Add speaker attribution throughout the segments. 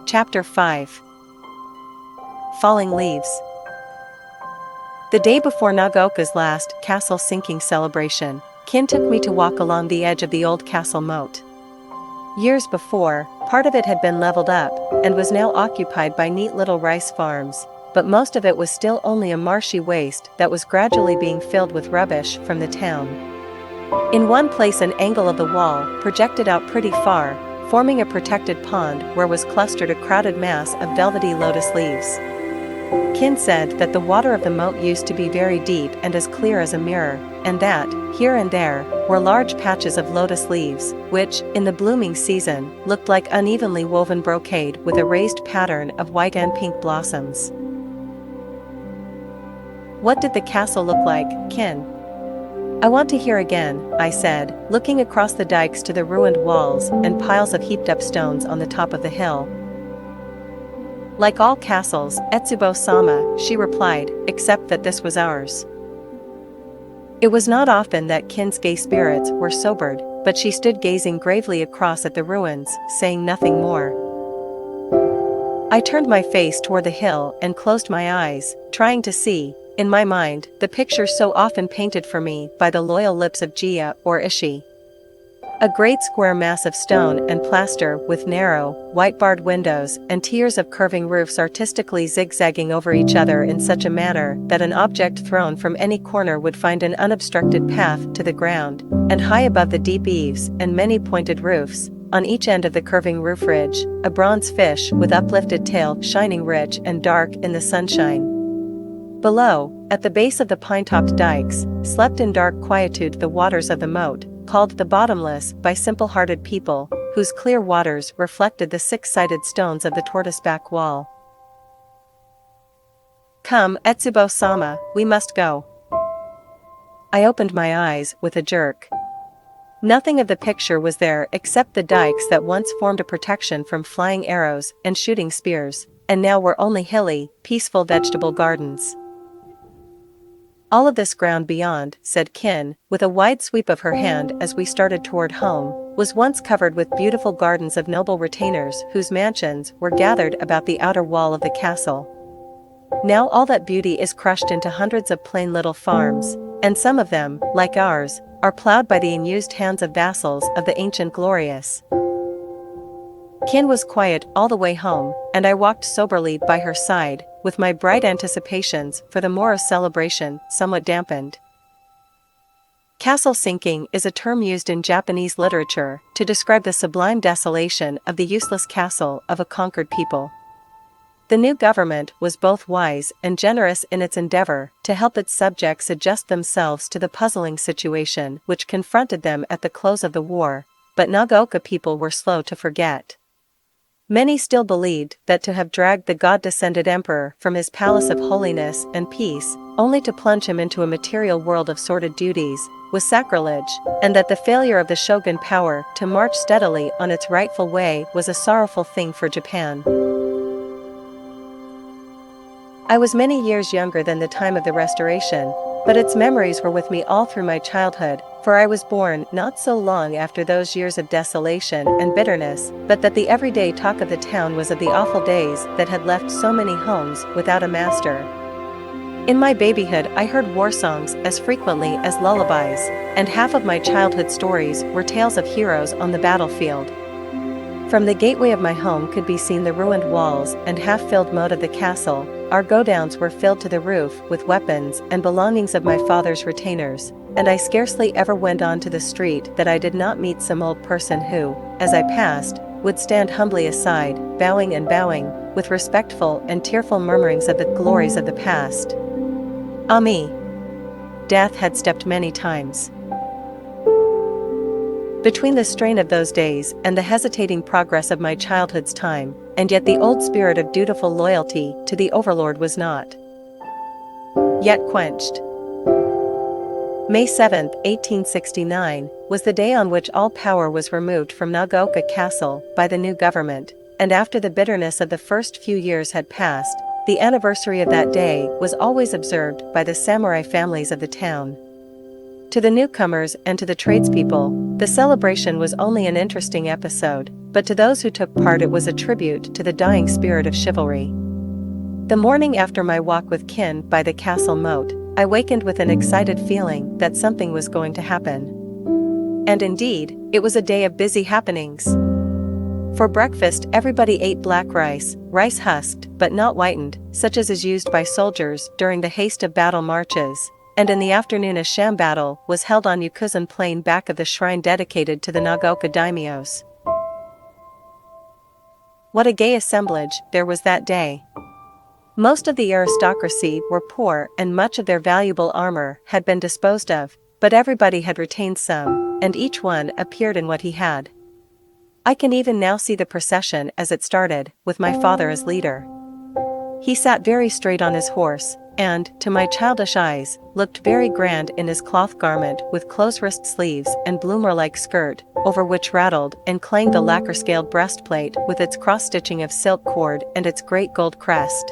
Speaker 1: Chapter 5. Falling Leaves. The day before Nagaoka's last castle sinking celebration, Kin took me to walk along the edge of the old castle moat. Years before, part of it had been leveled up, and was now occupied by neat little rice farms, but most of it was still only a marshy waste that was gradually being filled with rubbish from the town. In one place an angle of the wall projected out pretty far, forming a protected pond where was clustered a crowded mass of velvety lotus leaves. Kin said that the water of the moat used to be very deep and as clear as a mirror, and that, here and there, were large patches of lotus leaves, which, in the blooming season, looked like unevenly woven brocade with a raised pattern of white and pink blossoms. What did the castle look like, Kin? I want to hear again, I said, looking across the dikes to the ruined walls and piles of heaped-up stones on the top of the hill. Like all castles, Etsubo-sama, she replied, except that this was ours. It was not often that Kin's gay spirits were sobered, but she stood gazing gravely across at the ruins, saying nothing more. I turned my face toward the hill and closed my eyes, trying to see, in my mind, the picture so often painted for me by the loyal lips of Gia or Ishi. A great square mass of stone and plaster with narrow, white-barred windows and tiers of curving roofs artistically zigzagging over each other in such a manner that an object thrown from any corner would find an unobstructed path to the ground, and high above the deep eaves and many pointed roofs, on each end of the curving roof ridge, a bronze fish with uplifted tail shining rich and dark in the sunshine. Below, at the base of the pine-topped dikes, slept in dark quietude the waters of the moat, called the Bottomless by simple-hearted people, whose clear waters reflected the six-sided stones of the tortoise-back wall. Come, Etsubo-sama, we must go. I opened my eyes with a jerk. Nothing of the picture was there except the dikes that once formed a protection from flying arrows and shooting spears, and now were only hilly, peaceful vegetable gardens. All of this ground beyond, said Kin, with a wide sweep of her hand as we started toward home, was once covered with beautiful gardens of noble retainers whose mansions were gathered about the outer wall of the castle. Now all that beauty is crushed into hundreds of plain little farms, and some of them, like ours, are plowed by the unused hands of vassals of the ancient glorious. Kin was quiet all the way home, and I walked soberly by her side, with my bright anticipations for the morrow's celebration somewhat dampened. Castle sinking is a term used in Japanese literature to describe the sublime desolation of the useless castle of a conquered people. The new government was both wise and generous in its endeavor to help its subjects adjust themselves to the puzzling situation which confronted them at the close of the war, but Nagaoka people were slow to forget. Many still believed that to have dragged the god-descended emperor from his palace of holiness and peace, only to plunge him into a material world of sordid duties, was sacrilege, and that the failure of the shogun power to march steadily on its rightful way was a sorrowful thing for Japan. I was many years younger than the time of the Restoration, but its memories were with me all through my childhood, for I was born not so long after those years of desolation and bitterness, but that the everyday talk of the town was of the awful days that had left so many homes without a master. In my babyhood I heard war songs as frequently as lullabies, and half of my childhood stories were tales of heroes on the battlefield. From the gateway of my home could be seen the ruined walls and half-filled moat of the castle. Our godowns were filled to the roof with weapons and belongings of my father's retainers, and I scarcely ever went on to the street that I did not meet some old person who, as I passed, would stand humbly aside, bowing and bowing, with respectful and tearful murmurings of the glories of the past. Ah me! Death had stepped many times between the strain of those days and the hesitating progress of my childhood's time, and yet the old spirit of dutiful loyalty to the overlord was not yet quenched. May 7, 1869, was the day on which all power was removed from Nagaoka Castle by the new government, and after the bitterness of the first few years had passed, the anniversary of that day was always observed by the samurai families of the town. To the newcomers and to the tradespeople, the celebration was only an interesting episode, but to those who took part it was a tribute to the dying spirit of chivalry. The morning after my walk with Kin by the castle moat, I wakened with an excited feeling that something was going to happen. And indeed, it was a day of busy happenings. For breakfast everybody ate black rice husked but not whitened, such as is used by soldiers during the haste of battle marches, and in the afternoon a sham battle was held on Yukuzan Plain back of the shrine dedicated to the Nagaoka daimyos. What a gay assemblage there was that day. Most of the aristocracy were poor and much of their valuable armor had been disposed of, but everybody had retained some, and each one appeared in what he had. I can even now see the procession as it started, with my father as leader. He sat very straight on his horse, and, to my childish eyes, looked very grand in his cloth garment with close wrist sleeves and bloomer-like skirt, over which rattled and clanged the lacquer-scaled breastplate with its cross-stitching of silk cord and its great gold crest.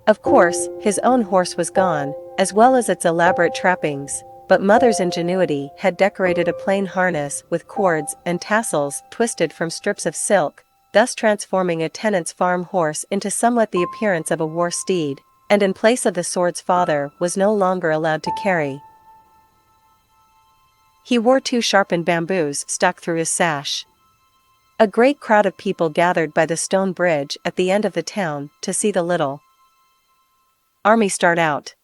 Speaker 1: Of course, his own horse was gone, as well as its elaborate trappings, but mother's ingenuity had decorated a plain harness with cords and tassels twisted from strips of silk, thus transforming a tenant's farm horse into somewhat the appearance of a war steed, and in place of the swords father was no longer allowed to carry. He wore 2 sharpened bamboos stuck through his sash. A great crowd of people gathered by the stone bridge at the end of the town to see the little army start out.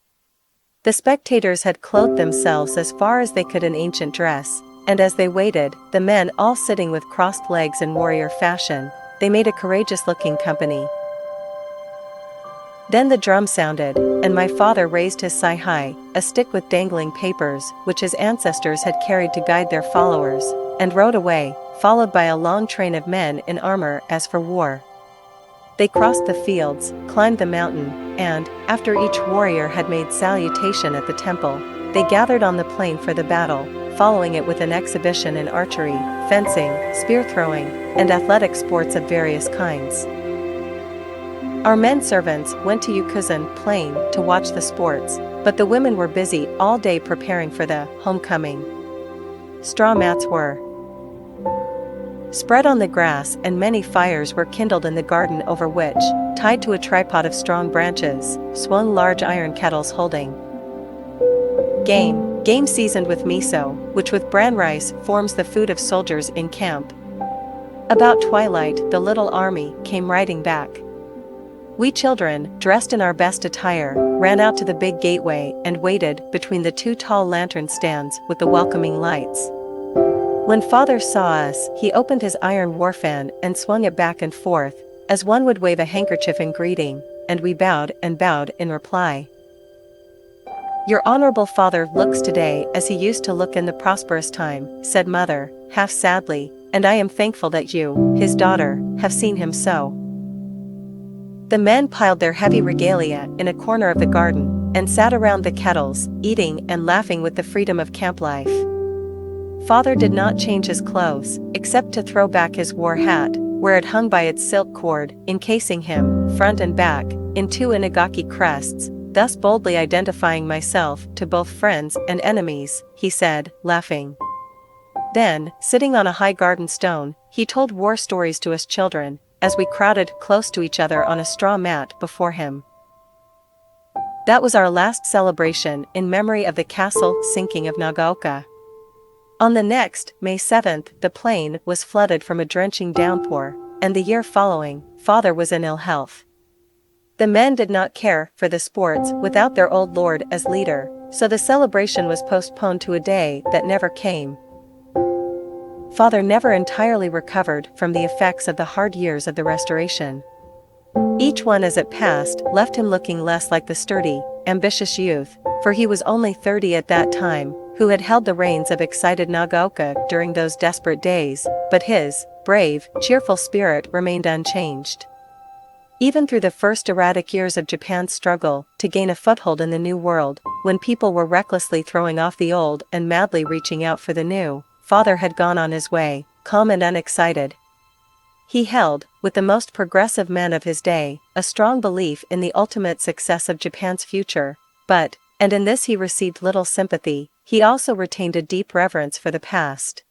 Speaker 1: The spectators had clothed themselves as far as they could in ancient dress, and as they waited, the men all sitting with crossed legs in warrior fashion, they made a courageous-looking company. Then the drum sounded, and my father raised his sai hai, a stick with dangling papers, which his ancestors had carried to guide their followers, and rode away, followed by a long train of men in armor as for war. They crossed the fields, climbed the mountain, and, after each warrior had made salutation at the temple, they gathered on the plain for the battle, following it with an exhibition in archery, fencing, spear-throwing, and athletic sports of various kinds. Our men servants went to Yukuzan Plain to watch the sports, but the women were busy all day preparing for the homecoming. Straw mats were spread on the grass and many fires were kindled in the garden over which, tied to a tripod of strong branches, swung large iron kettles holding game seasoned with miso, which with bran rice forms the food of soldiers in camp. About twilight the little army came riding back. We children, dressed in our best attire, ran out to the big gateway and waited between the 2 tall lantern stands with the welcoming lights. When father saw us, he opened his iron war fan and swung it back and forth, as one would wave a handkerchief in greeting, and we bowed and bowed in reply. "Your honorable father looks today as he used to look in the prosperous time," said mother, half sadly, "and I am thankful that you, his daughter, have seen him so." The men piled their heavy regalia in a corner of the garden, and sat around the kettles, eating and laughing with the freedom of camp life. Father did not change his clothes, except to throw back his war hat, where it hung by its silk cord, encasing him, front and back, in 2 inagaki crests, thus boldly identifying myself to both friends and enemies, he said, laughing. Then, sitting on a high garden stone, he told war stories to us children, as we crowded close to each other on a straw mat before him. That was our last celebration in memory of the castle sinking of Nagaoka. On the next, May 7th, the plain was flooded from a drenching downpour, and the year following, father was in ill health. The men did not care for the sports without their old lord as leader, so the celebration was postponed to a day that never came. Father never entirely recovered from the effects of the hard years of the Restoration. Each one as it passed left him looking less like the sturdy, ambitious youth, for he was only 30 at that time, who had held the reins of excited Nagaoka during those desperate days, but his brave, cheerful spirit remained unchanged. Even through the first erratic years of Japan's struggle to gain a foothold in the New World, when people were recklessly throwing off the old and madly reaching out for the new, father had gone on his way, calm and unexcited. He held, with the most progressive men of his day, a strong belief in the ultimate success of Japan's future, but, and in this he received little sympathy, he also retained a deep reverence for the past.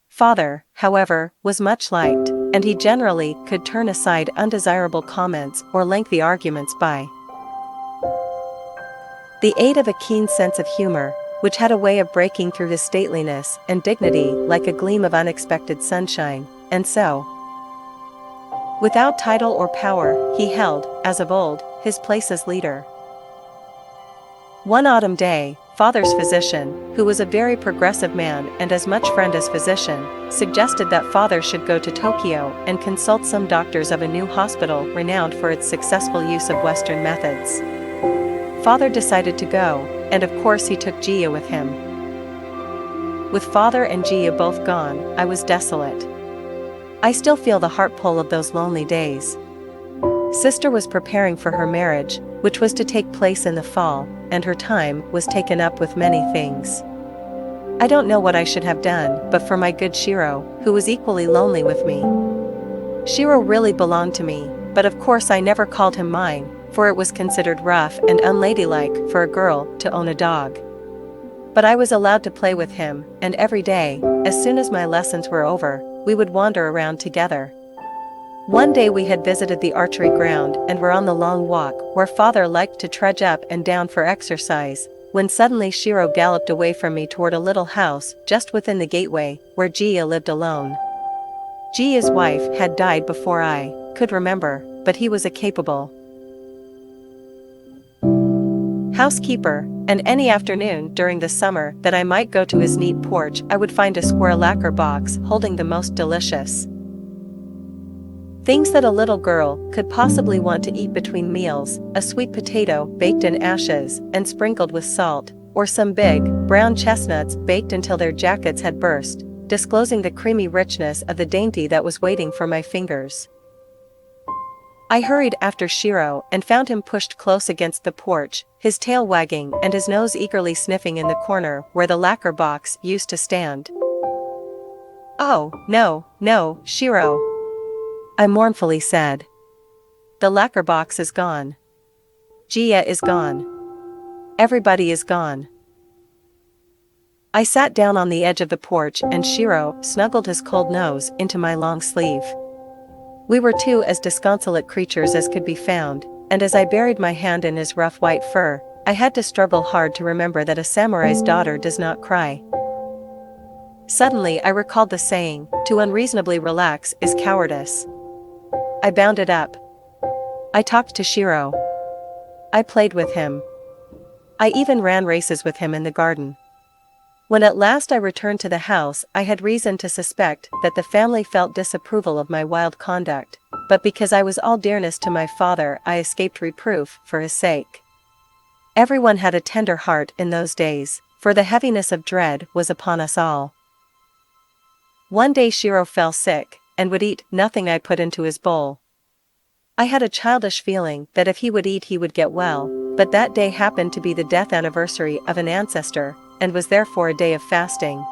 Speaker 1: Father, however, was much liked, and he generally could turn aside undesirable comments or lengthy arguments by the aid of a keen sense of humor, which had a way of breaking through his stateliness and dignity like a gleam of unexpected sunshine, and so, without title or power, he held, as of old, his place as leader. One autumn day, Father's physician, who was a very progressive man and as much friend as physician, suggested that Father should go to Tokyo and consult some doctors of a new hospital renowned for its successful use of Western methods. Father decided to go, and of course he took Gia with him. With Father and Gia both gone, I was desolate. I still feel the heart pull of those lonely days. Sister was preparing for her marriage, which was to take place in the fall, and her time was taken up with many things. I don't know what I should have done but for my good Shiro, who was equally lonely with me. Shiro really belonged to me, but of course I never called him mine, for it was considered rough and unladylike for a girl to own a dog. But I was allowed to play with him, and every day, as soon as my lessons were over, we would wander around together. One day we had visited the archery ground and were on the long walk where Father liked to trudge up and down for exercise, when suddenly Shiro galloped away from me toward a little house just within the gateway, where Gia lived alone. Gia's wife had died before I could remember, but he was a capable housekeeper, and any afternoon during the summer that I might go to his neat porch I would find a square lacquer box holding the most delicious things that a little girl could possibly want to eat between meals: a sweet potato baked in ashes and sprinkled with salt, or some big, brown chestnuts baked until their jackets had burst, disclosing the creamy richness of the dainty that was waiting for my fingers. I hurried after Shiro and found him pushed close against the porch, his tail wagging and his nose eagerly sniffing in the corner where the lacquer box used to stand. "Oh, no, no, Shiro," I mournfully said. "The lacquer box is gone. Gia is gone. Everybody is gone." I sat down on the edge of the porch and Shiro snuggled his cold nose into my long sleeve. We were two as disconsolate creatures as could be found, and as I buried my hand in his rough white fur, I had to struggle hard to remember that a samurai's daughter does not cry. Suddenly I recalled the saying, "To unreasonably relax is cowardice." I bounded up. I talked to Shiro. I played with him. I even ran races with him in the garden. When at last I returned to the house, I had reason to suspect that the family felt disapproval of my wild conduct, but because I was all dearness to my father I escaped reproof for his sake. Everyone had a tender heart in those days, for the heaviness of dread was upon us all. One day Shiro fell sick, and would eat nothing I put into his bowl. I had a childish feeling that if he would eat he would get well, but that day happened to be the death anniversary of an ancestor, and was therefore a day of fasting.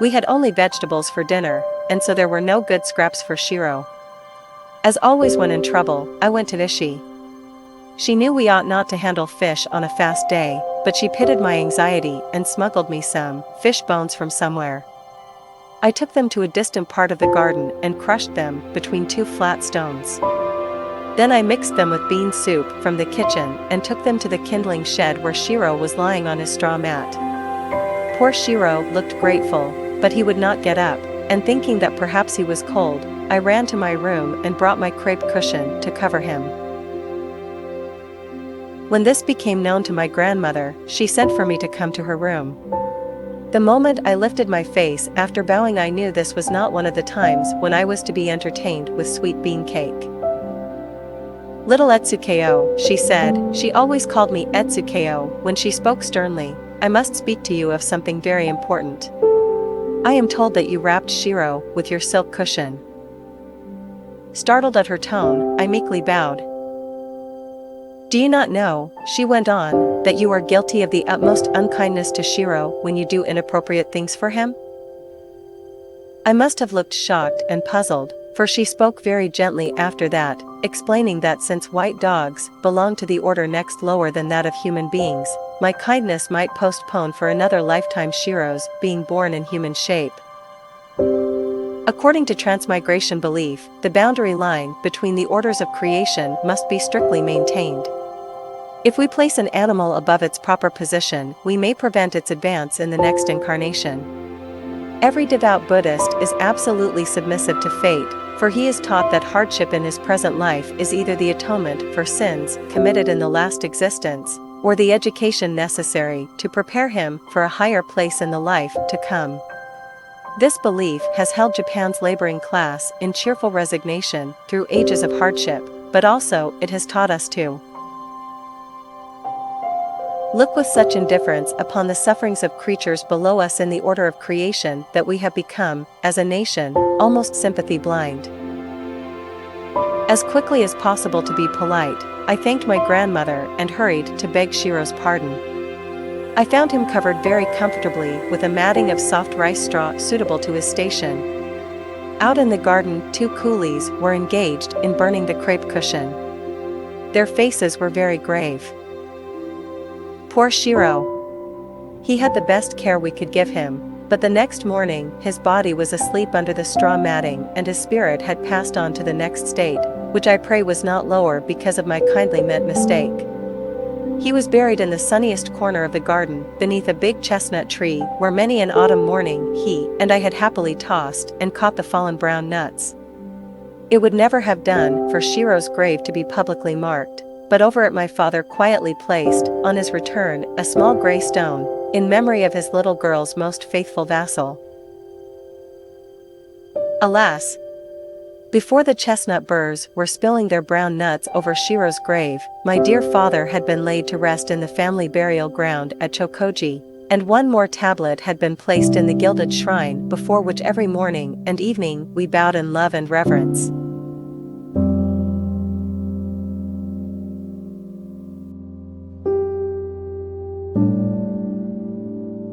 Speaker 1: We had only vegetables for dinner, and so there were no good scraps for Shiro. As always when in trouble, I went to Ishi. She knew we ought not to handle fish on a fast day, but she pitied my anxiety and smuggled me some fish bones from somewhere. I took them to a distant part of the garden and crushed them between two flat stones. Then I mixed them with bean soup from the kitchen and took them to the kindling shed where Shiro was lying on his straw mat. Poor Shiro looked grateful, but he would not get up, and thinking that perhaps he was cold, I ran to my room and brought my crepe cushion to cover him. When this became known to my grandmother, she sent for me to come to her room. The moment I lifted my face after bowing I knew this was not one of the times when I was to be entertained with sweet bean cake. "Little Etsukeo," she said, she always called me Etsukeo when she spoke sternly, "I must speak to you of something very important. I am told that you wrapped Shiro with your silk cushion." Startled at her tone, I meekly bowed. "Do you not know," she went on, "that you are guilty of the utmost unkindness to Shiro when you do inappropriate things for him?" I must have looked shocked and puzzled, for she spoke very gently after that, explaining that since white dogs belong to the order next lower than that of human beings, my kindness might postpone for another lifetime Shiro's being born in human shape. According to transmigration belief, the boundary line between the orders of creation must be strictly maintained. If we place an animal above its proper position, we may prevent its advance in the next incarnation. Every devout Buddhist is absolutely submissive to fate, for he is taught that hardship in his present life is either the atonement for sins committed in the last existence, or the education necessary to prepare him for a higher place in the life to come. This belief has held Japan's laboring class in cheerful resignation through ages of hardship, but also it has taught us to look with such indifference upon the sufferings of creatures below us in the order of creation that we have become, as a nation, almost sympathy blind. As quickly as possible to be polite, I thanked my grandmother and hurried to beg Shiro's pardon. I found him covered very comfortably with a matting of soft rice straw suitable to his station. Out in the garden, 2 coolies were engaged in burning the crepe cushion. Their faces were very grave. Poor Shiro! He had the best care we could give him, but the next morning his body was asleep under the straw matting and his spirit had passed on to the next state, which I pray was not lower because of my kindly meant mistake. He was buried in the sunniest corner of the garden, beneath a big chestnut tree where many an autumn morning he and I had happily tossed and caught the fallen brown nuts. It would never have done for Shiro's grave to be publicly marked, but over it my father quietly placed, on his return, a small gray stone, in memory of his little girl's most faithful vassal. Alas! Before the chestnut burrs were spilling their brown nuts over Shiro's grave, my dear father had been laid to rest in the family burial ground at Chokoji, and one more tablet had been placed in the gilded shrine before which every morning and evening we bowed in love and reverence.